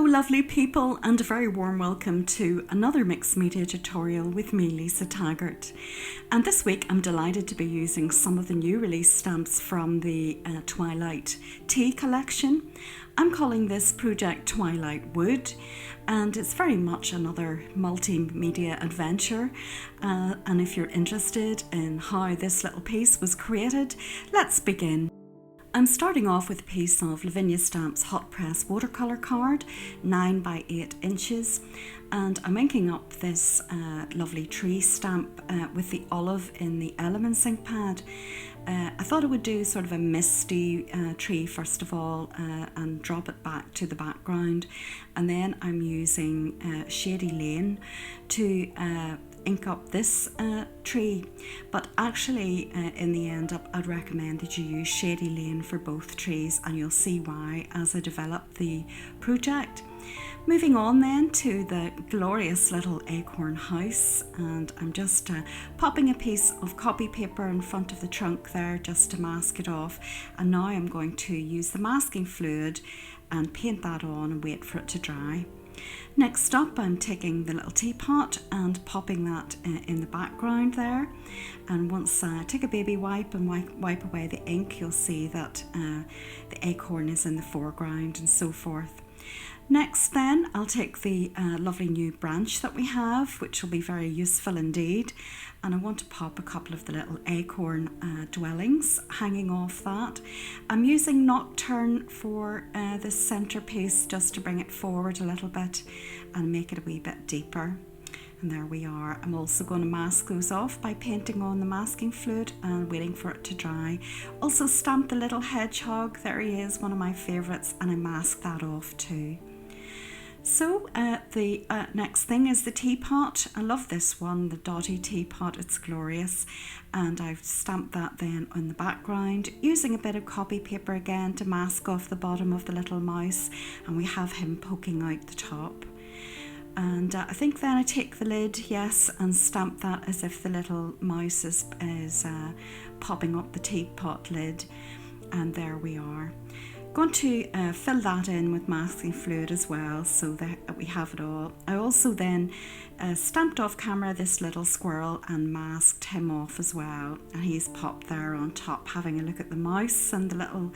lovely people, and a very warm welcome to another mixed media tutorial with me, Lisa Taggart. And this week I'm delighted to be using some of the new release stamps from the Twilight tea collection. I'm calling this project Twilight Wood, and it's very much another multimedia adventure. And if you're interested in how this little piece was created, let's begin. I'm starting off with a piece of Lavinia Stamps hot press watercolour card, 9 by 8 inches, and I'm inking up this lovely tree stamp with the olive in the Elements ink pad. I thought I would do sort of a misty tree first of all and drop it back to the background, and then I'm using Shady Lane to ink up this tree, but actually in the end I'd recommend that you use Shady Lane for both trees, and you'll see why as I develop the project. Moving on then to the glorious little acorn house, and I'm just popping a piece of copy paper in front of the trunk there just to mask it off, and now I'm going to use the masking fluid and paint that on and wait for it to dry. Next up, I'm taking the little teapot and popping that in the background there, and once I take a baby wipe and wipe away the ink, you'll see that the acorn is in the foreground and so forth. Next then, I'll take the lovely new branch that we have, which will be very useful indeed, and I want to pop a couple of the little acorn dwellings hanging off that. I'm using Nocturne for this centerpiece just to bring it forward a little bit and make it a wee bit deeper. And there we are. I'm also going to mask those off by painting on the masking fluid and waiting for it to dry. Also stamped the little hedgehog, there he is, one of my favourites, and I masked that off too. So the next thing is the teapot. I love this one, the dotty teapot, it's glorious, and I've stamped that then on the background using a bit of copy paper again to mask off the bottom of the little mouse, and we have him poking out the top. And I think then I take the lid, yes, and stamp that as if the little mouse is popping up the teapot lid, and there we are. Going to fill that in with masking fluid as well so that we have it all. I also then stamped off camera this little squirrel and masked him off as well, and he's popped there on top having a look at the mouse and the little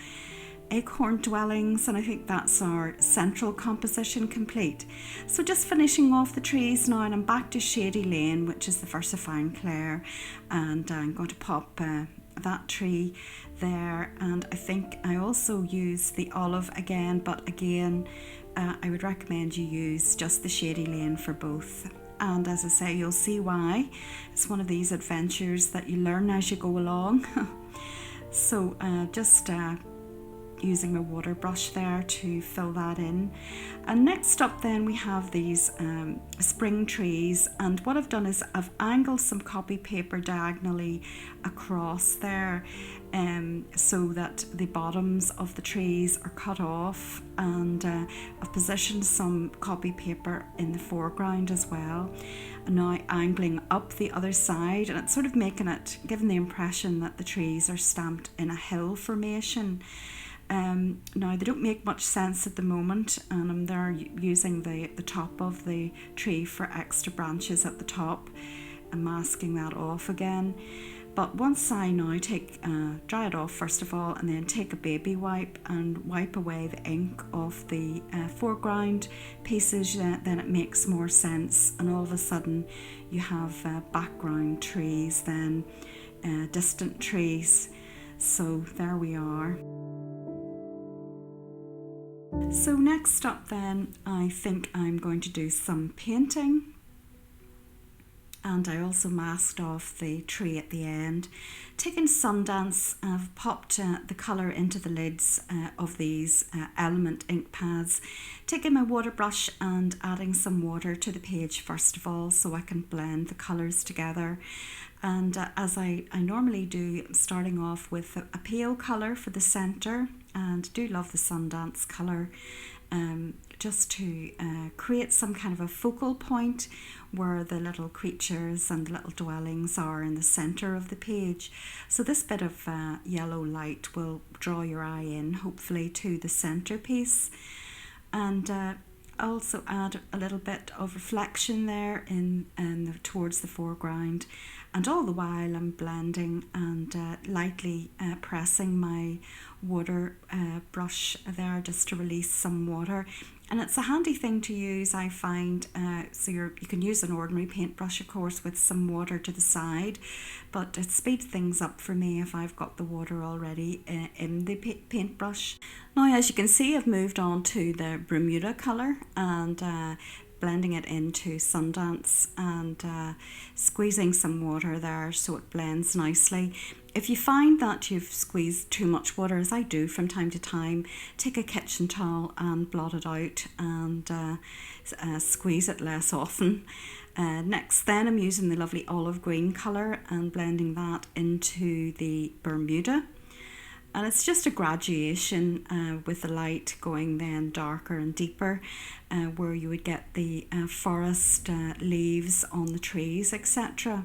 acorn dwellings, and I think that's our central composition complete. So just finishing off the trees now, and I'm back to Shady Lane, which is the VersaFine Claire, and I'm going to pop that tree there, and I think I also use the olive again, but again I would recommend you use just the Shady Lane for both. And as I say, you'll see why. It's one of these adventures that you learn as you go along. So just using my water brush there to fill that in. And next up then we have these spring trees, and what I've done is I've angled some copy paper diagonally across there so that the bottoms of the trees are cut off, and I've positioned some copy paper in the foreground as well, and now angling up the other side, and it's sort of giving the impression that the trees are stamped in a hill formation. Now they don't make much sense at the moment, and I'm there using the top of the tree for extra branches at the top and masking that off again. But once I now dry it off first of all, and then take a baby wipe and wipe away the ink off the foreground pieces, then it makes more sense, and all of a sudden you have background trees, then distant trees. So there we are. So next up then, I think I'm going to do some painting, and I also masked off the tree at the end. Taking Sundance, I've popped the colour into the lids of these element ink pads, taking my water brush and adding some water to the page first of all so I can blend the colours together. And as I normally do, starting off with a pale colour for the centre, and do love the Sundance colour, just to create some kind of a focal point where the little creatures and the little dwellings are in the centre of the page. So this bit of yellow light will draw your eye in, hopefully, to the centrepiece. And also add a little bit of reflection there towards the foreground, and all the while I'm blending and lightly pressing my water brush there just to release some water. And it's a handy thing to use, I find. So you can use an ordinary paintbrush, of course, with some water to the side, but it speeds things up for me if I've got the water already in the paintbrush. Now, as you can see, I've moved on to the Bermuda colour and blending it into Sundance and squeezing some water there so it blends nicely. If you find that you've squeezed too much water, as I do from time to time, take a kitchen towel and blot it out and squeeze it less often. Next then I'm using the lovely olive green colour and blending that into the Bermuda. And it's just a graduation with the light going then darker and deeper, where you would get the forest leaves on the trees, etc.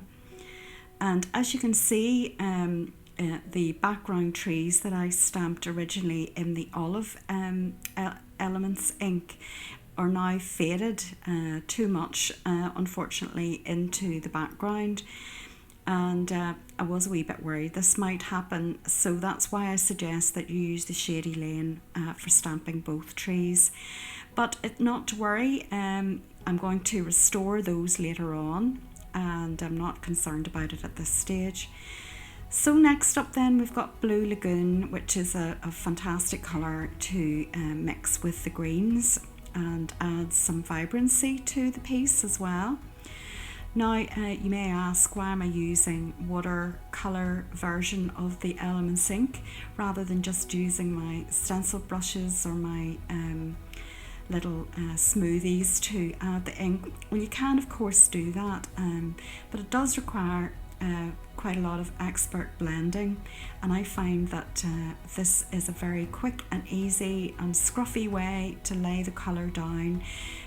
And as you can see, the background trees that I stamped originally in the olive elements ink are now faded too much, unfortunately, into the background. And I was a wee bit worried this might happen, so that's why I suggest that you use the Shady Lane for stamping both trees. But not to worry, I'm going to restore those later on, and I'm not concerned about it at this stage. So next up then we've got Blue Lagoon, which is a fantastic colour to mix with the greens and add some vibrancy to the piece as well. Now, you may ask, why am I using watercolour version of the Elements ink rather than just using my stencil brushes or my little smoothies to add the ink? Well, you can of course do that, but it does require quite a lot of expert blending, and I find that this is a very quick and easy and scruffy way to lay the colour down,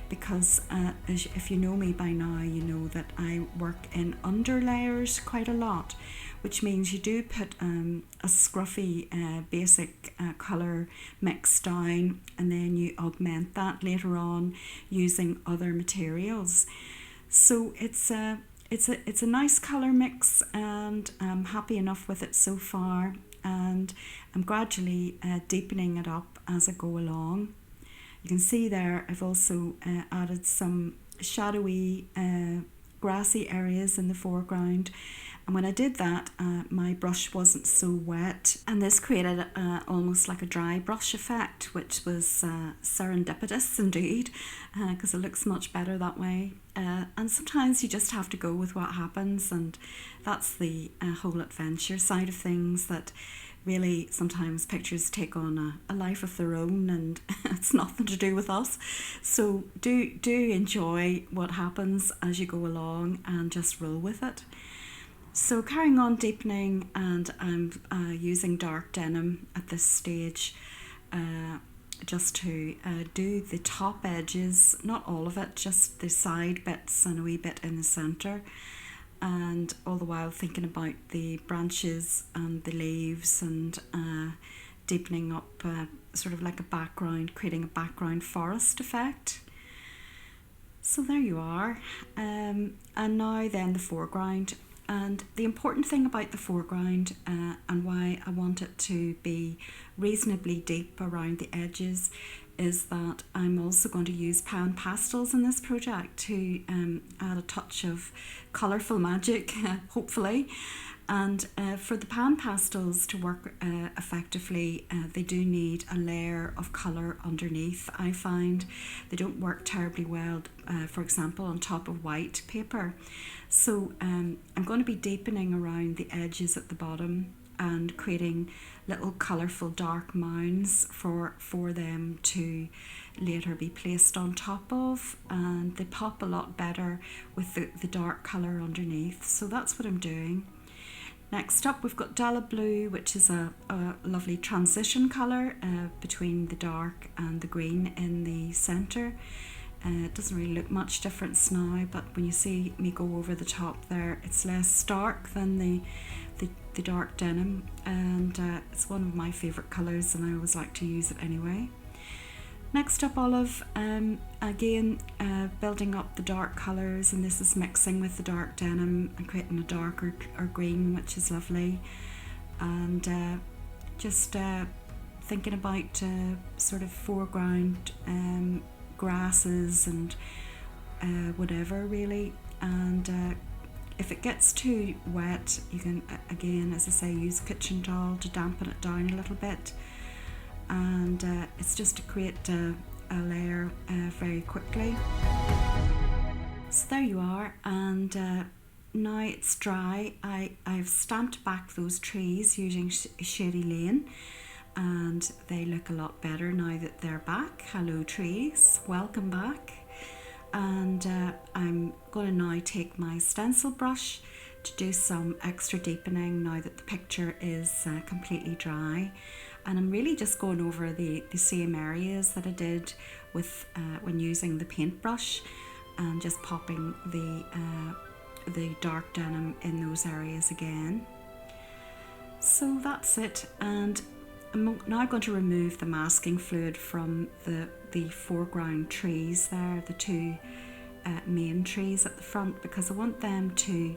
because if you know me by now, you know that I work in under layers quite a lot, which means you do put a scruffy basic colour mix down, and then you augment that later on using other materials. So it's a nice colour mix, and I'm happy enough with it so far, and I'm gradually deepening it up as I go along. You can see there I've also added some shadowy grassy areas in the foreground, and when I did that my brush wasn't so wet, and this created almost like a dry brush effect, which was serendipitous indeed, because it looks much better that way. And sometimes you just have to go with what happens, and that's the whole adventure side of things, that really sometimes pictures take on a life of their own, and it's nothing to do with us. So do enjoy what happens as you go along and just roll with it. So carrying on deepening, and I'm using dark denim at this stage just to do the top edges, not all of it, just the side bits and a wee bit in the centre, and all the while thinking about the branches and the leaves, and deepening up sort of like a background, creating a background forest effect. So there you are. And now then the foreground. And the important thing about the foreground, and why I want it to be reasonably deep around the edges, is that I'm also going to use pan pastels in this project to add a touch of colourful magic, hopefully. And for the pan pastels to work effectively, they do need a layer of colour underneath. I find they don't work terribly well, for example, on top of white paper. So I'm going to be deepening around the edges at the bottom and creating little colourful dark mounds for them to later be placed on top of, and they pop a lot better with the dark colour underneath. So that's what I'm doing. Next up we've got Della Blue, which is a lovely transition colour between the dark and the green in the centre. It doesn't really look much difference now, but when you see me go over the top there, it's less stark than the dark denim, and it's one of my favourite colours, and I always like to use it anyway. Next up, olive, again building up the dark colours, and this is mixing with the dark denim and creating a darker or green, which is lovely. And just thinking about sort of foreground grasses and whatever really. And if it gets too wet, you can again, as I say, use a kitchen towel to dampen it down a little bit. And it's just to create a layer very quickly. So there you are, and now it's dry. I've stamped back those trees using Shady Lane, and they look a lot better now that they're back. Hello trees, welcome back. And I'm going to now take my stencil brush to do some extra deepening now that the picture is completely dry. And I'm really just going over the same areas that I did with when using the paintbrush, and just popping the dark denim in those areas again. So that's it, and I'm now going to remove the masking fluid from the foreground trees there, the two main trees at the front, because I want them to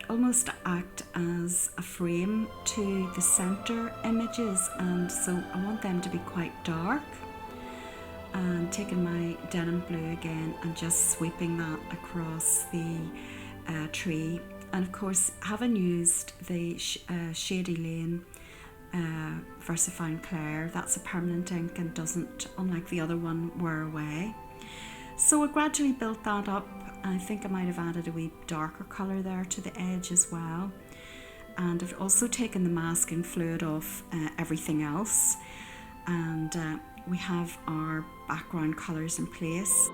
almost act as a frame to the center images, and so I want them to be quite dark. And taking my denim blue again and just sweeping that across the tree. And of course, having used the Shady Lane VersaFine Clair, that's a permanent ink and doesn't, unlike the other one, wear away. So I gradually built that up. I think I might have added a wee darker colour there to the edge as well. And I've also taken the masking fluid off everything else. And we have our background colours in place.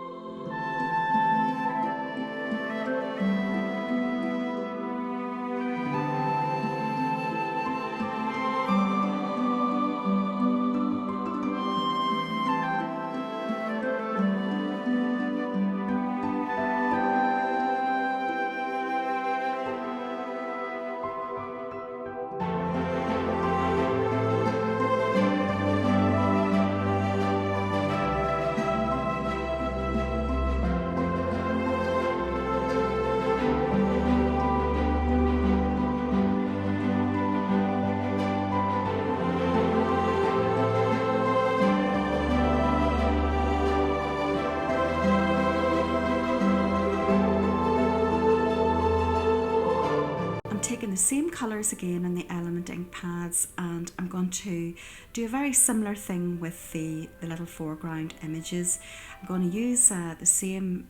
Taking the same colours again in the Element ink pads, and I'm going to do a very similar thing with the little foreground images. I'm going to use the same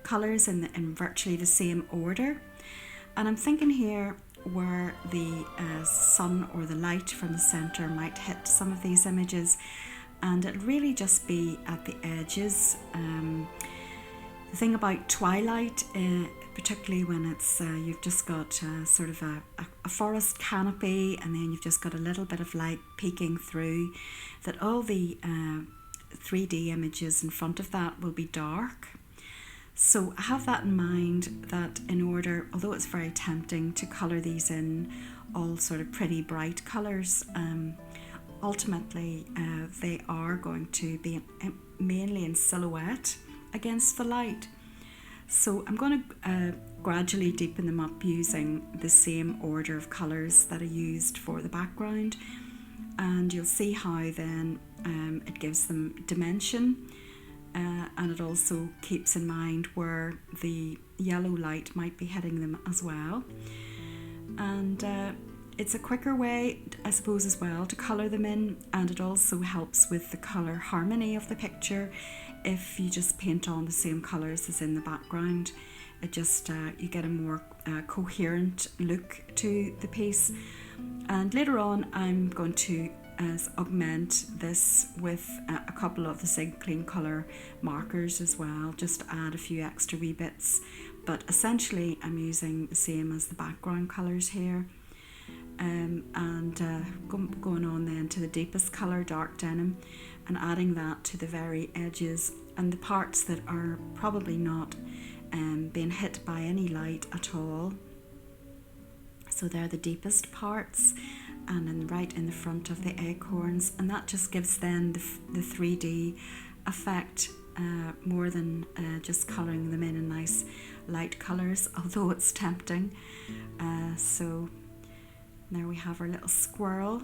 colours in virtually the same order, and I'm thinking here where the sun or the light from the centre might hit some of these images, and it'll really just be at the edges. The thing about twilight, particularly when it's you've just got sort of a forest canopy, and then you've just got a little bit of light peeking through, that all the 3D images in front of that will be dark. So I have that in mind, that in order, although it's very tempting to colour these in all sort of pretty bright colours, ultimately they are going to be mainly in silhouette against the light. So I'm going to gradually deepen them up using the same order of colours that I used for the background, and you'll see how then it gives them dimension, and it also keeps in mind where the yellow light might be hitting them as well. And it's a quicker way, I suppose, as well to colour them in, and it also helps with the colour harmony of the picture. If you just paint on the same colours as in the background, it just you get a more coherent look to the piece. And later on I'm going to augment this with a couple of the Sig Clean Colour markers as well, just to add a few extra wee bits. But essentially I'm using the same as the background colours here. Going on then to the deepest colour, dark denim, and adding that to the very edges and the parts that are probably not being hit by any light at all. So they're the deepest parts, and then right in the front of the acorns, and that just gives then the 3D effect more than just colouring them in nice light colours, although it's tempting. So there we have our little squirrel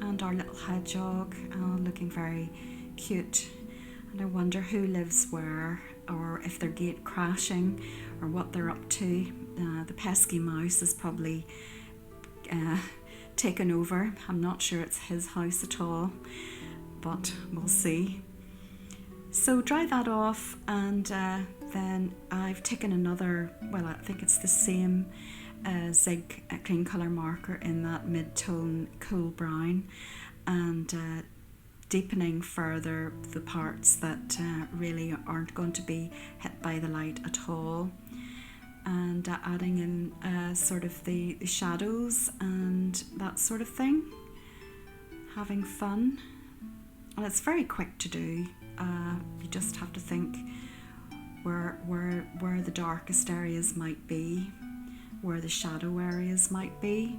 and our little hedgehog, looking very cute. And I wonder who lives where, or if they're gate crashing, or what they're up to. The pesky mouse is probably taken over. I'm not sure it's his house at all, but we'll see. So dry that off, and then I've taken another, well, I think it's the same Zig clean colour marker in that mid-tone cool brown, and deepening further the parts that really aren't going to be hit by the light at all, and adding in sort of the shadows and that sort of thing, having fun. And it's very quick to do. You just have to think where the darkest areas might be, where the shadow areas might be.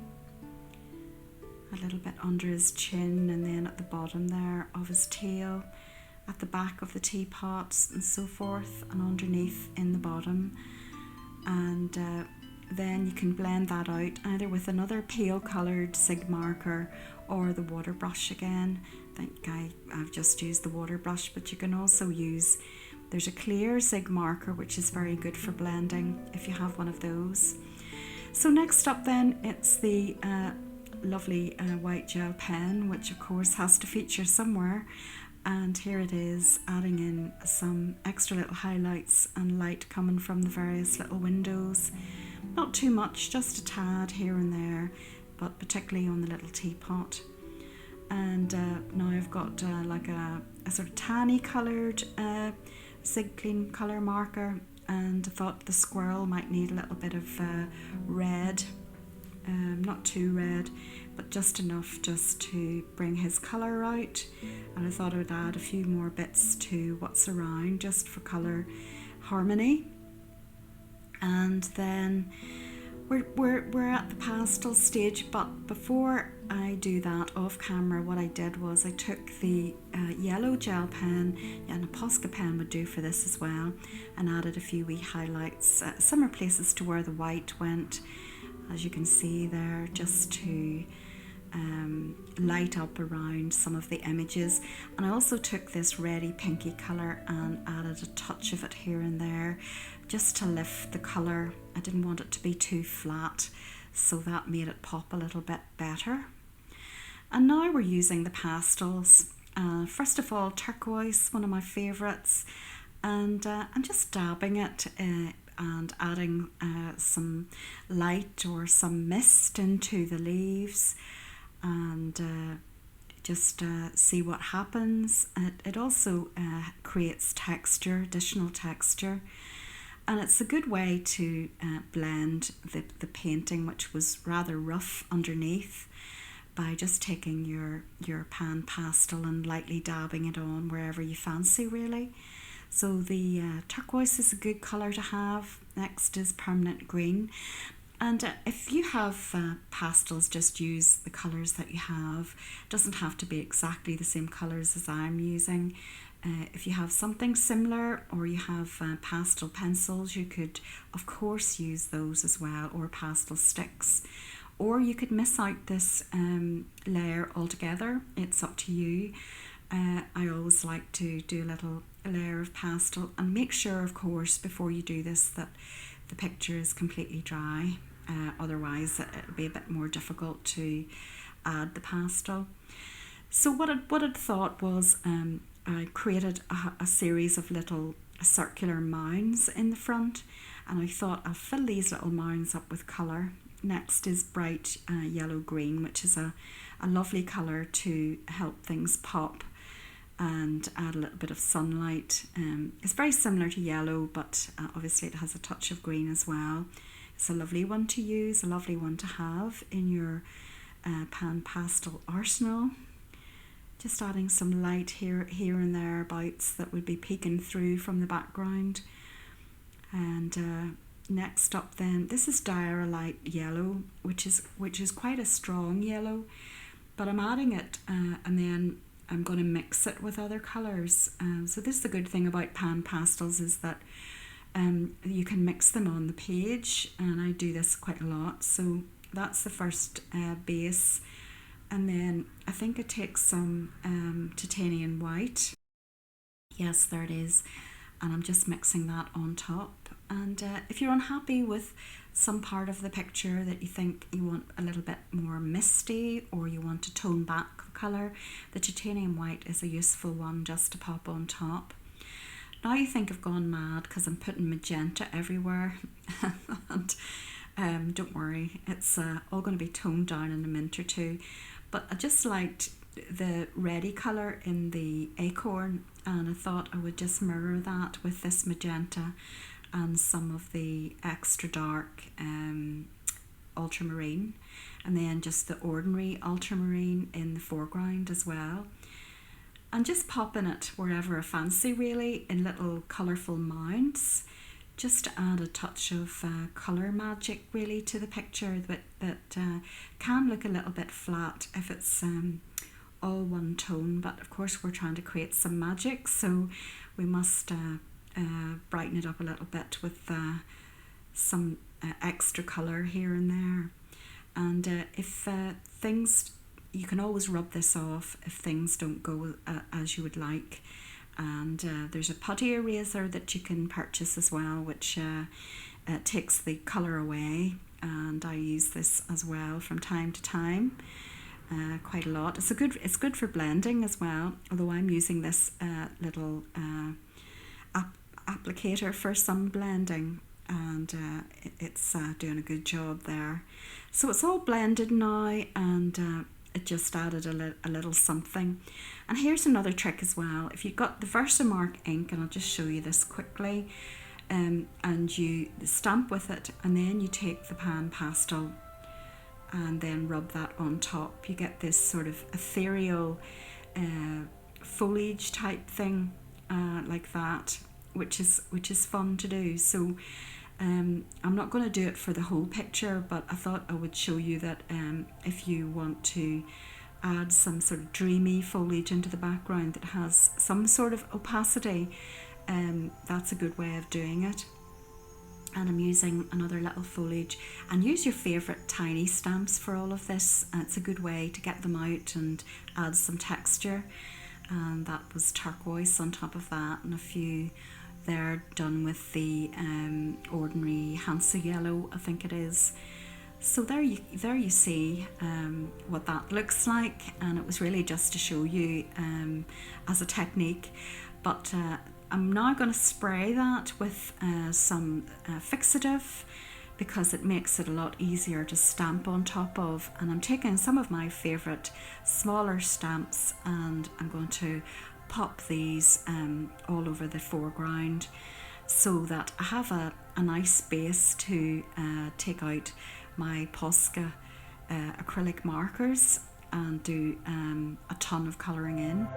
A little bit under his chin, and then at the bottom there of his tail, at the back of the teapots and so forth, and underneath in the bottom. And then you can blend that out either with another pale coloured Zig marker or the water brush again. I think I've just used the water brush, but you can also use, there's a clear Zig marker which is very good for blending if you have one of those. So next up then, it's the lovely white gel pen, which of course has to feature somewhere, and here it is, adding in some extra little highlights and light coming from the various little windows. Not too much, just a tad here and there, but particularly on the little teapot. And now I've got like a sort of tanny coloured Zig clean colour marker, and I thought the squirrel might need a little bit of red, not too red, but just enough just to bring his colour out. And I thought I would add a few more bits to what's around just for colour harmony. And then we're at the pastel stage, but before I do that off camera, what I did was I took the yellow gel pen, and a Posca pen would do for this as well, and added a few wee highlights, similar places to where the white went, as you can see there, just to light up around some of the images. And I also took this reddy pinky colour and added a touch of it here and there, just to lift the colour. I didn't want it to be too flat, so that made it pop a little bit better. And now we're using the pastels. First of all, turquoise, one of my favourites, and I'm just dabbing it and adding some light or some mist into the leaves, and just see what happens. It also creates texture, additional texture, and it's a good way to blend the painting, which was rather rough underneath, by just taking your pan pastel and lightly dabbing it on wherever you fancy, really. So the turquoise is a good colour to have. Next is permanent green. And if you have pastels, just use the colours that you have. It doesn't have to be exactly the same colours as I'm using. If you have something similar, or you have pastel pencils, you could of course use those as well, or pastel sticks. Or you could miss out this layer altogether. It's up to you. I always like to do a little layer of pastel, and make sure, of course, before you do this, that the picture is completely dry. Otherwise it'll be a bit more difficult to add the pastel. So what I'd thought was I created a series of little circular mounds in the front, and I thought I'll fill these little mounds up with colour. Next is bright yellow green, which is a lovely colour to help things pop and add a little bit of sunlight. It's very similar to yellow, but obviously it has a touch of green as well. It's a lovely one to use, a lovely one to have in your pan pastel arsenal. Just adding some light here and thereabouts that would be peeking through from the background. And next up then, this is Diarylite yellow, which is quite a strong yellow, but I'm adding it and then I'm going to mix it with other colours. So this is the good thing about pan pastels, is that you can mix them on the page, and I do this quite a lot. So that's the first base, and then I think I take some titanium white. Yes, there it is, and I'm just mixing that on top. And if you're unhappy with some part of the picture that you think you want a little bit more misty, or you want to tone back the colour, the titanium white is a useful one just to pop on top. Now you think I've gone mad because I'm putting magenta everywhere. And don't worry, it's all going to be toned down in a minute or two. But I just liked the reddy colour in the acorn, and I thought I would just mirror that with this magenta and some of the extra dark ultramarine, and then just the ordinary ultramarine in the foreground as well. And just popping it wherever I fancy, really, in little colourful mounds, just to add a touch of colour magic really to the picture that can look a little bit flat if it's all one tone. But of course we're trying to create some magic, so we must brighten it up a little bit with some extra colour here and there. And if things, you can always rub this off if things don't go as you would like. And there's a putty eraser that you can purchase as well, which takes the colour away, and I use this as well from time to time, quite a lot. It's good for blending as well, although I'm using this little applicator for some blending, and it's doing a good job there. So it's all blended now, and it just added a little something. And here's another trick as well. If you've got the Versamark ink, and I'll just show you this quickly, and you stamp with it, and then you take the pan pastel and then rub that on top, you get this sort of ethereal foliage type thing, like that, which is fun to do. So I'm not going to do it for the whole picture, but I thought I would show you that if you want to add some sort of dreamy foliage into the background that has some sort of opacity, that's a good way of doing it. And I'm using another little foliage, and use your favourite tiny stamps for all of this. It's a good way to get them out and add some texture. And that was turquoise on top of that, and a few there done with the ordinary Hansa yellow, I think it is. So there you see what that looks like, and it was really just to show you as a technique. But I'm now going to spray that with some fixative, because it makes it a lot easier to stamp on top of. And I'm taking some of my favourite smaller stamps, and I'm going to pop these all over the foreground, so that I have a nice base to take out my Posca acrylic markers and do a ton of colouring in.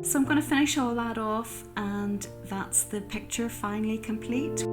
So I'm going to finish all that off, and that's the picture finally complete.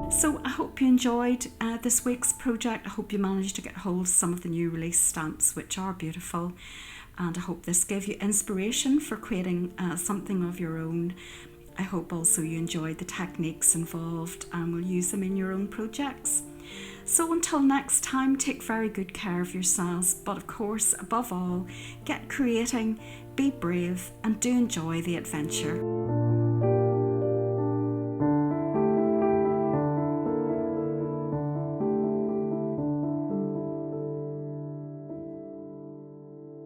So I hope you enjoyed this week's project. I hope you managed to get hold of some of the new release stamps, which are beautiful, and I hope this gave you inspiration for creating something of your own. I hope also you enjoyed the techniques involved and will use them in your own projects. So until next time, take very good care of yourselves, but of course, above all, get creating, be brave, and do enjoy the adventure.